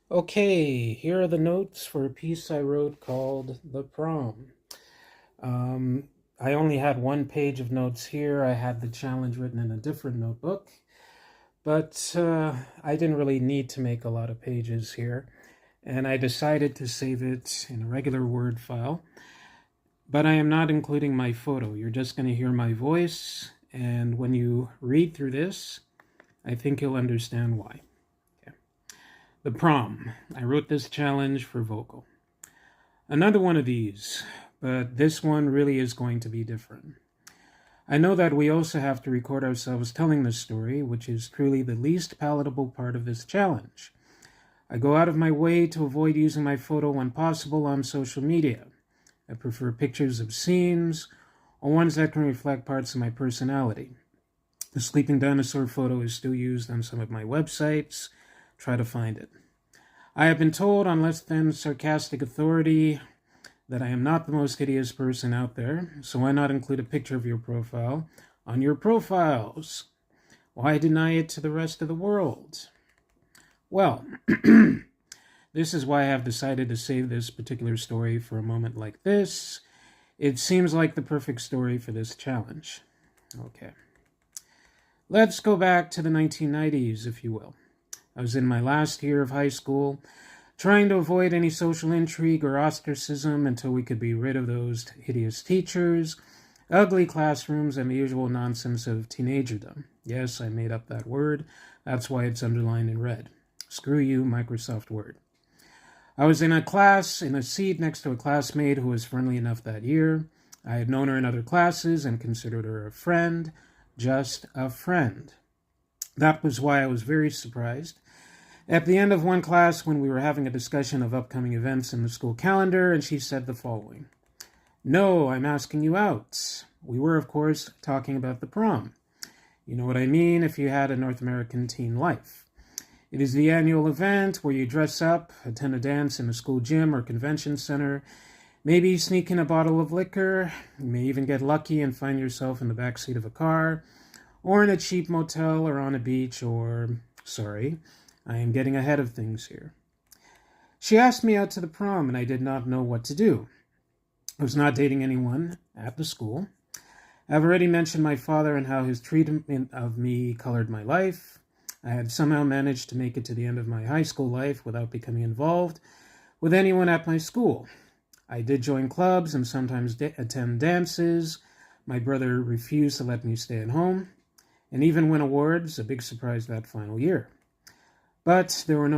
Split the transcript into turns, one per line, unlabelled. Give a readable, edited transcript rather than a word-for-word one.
Okay, here are the notes for a piece I wrote called The Prom. Um, I only had one page of notes here. I had the challenge written in a different notebook, but I didn't really need to make a lot of pages here, and I decided to save it in a regular Word file. But I am not including my photo. You're just going to hear my voice, and when you read through this, I think you'll understand why. The Prom. I wrote this challenge for vocal. Another one of these, but this one really is going to be different. I know that we also have to record ourselves telling this story, which is truly the least palatable part of this challenge. I go out of my way to avoid using my photo when possible on social media. I prefer pictures of scenes or ones that can reflect parts of my personality. The sleeping dinosaur photo is still used on some of my websites. Try to find it. I have been told on less than sarcastic authority that I am not the most hideous person out there, so why not include a picture of your profile on your profiles? Why deny it to the rest of the world? Well, this is why I have decided to save this particular story for a moment like this. It seems like the perfect story for this challenge. Okay. Let's go back to the 1990s, if you will. I was in my last year of high school, trying to avoid any social intrigue or ostracism until we could be rid of those hideous teachers, ugly classrooms, and the usual nonsense of teenagerdom. Yes, I made up that word. That's why it's underlined in red. Screw you, Microsoft Word. I was in a seat next to a classmate who was friendly enough that year. I had known her in other classes and considered her a friend, just a friend. That was why I was very surprised at the end of one class when we were having a discussion of upcoming events in the school calendar, and she said the following: "No, I'm asking you out." We were, of course, talking about the prom. You know what I mean if you had a North American teen life. It is the annual event where you dress up, attend a dance in a school gym or convention center, maybe sneak in a bottle of liquor, you may even get lucky and find yourself in the backseat of a car, or in a cheap motel or on a beach, or, sorry, I am getting ahead of things here. She asked me out to the prom, and I did not know what to do. I was not dating anyone at the school. I've already mentioned my father and how his treatment of me colored my life. I had somehow managed to make it to the end of my high school life without becoming involved with anyone at my school. I did join clubs and sometimes attend dances. My brother refused to let me stay at home, and even win awards, a big surprise that final year. But there were no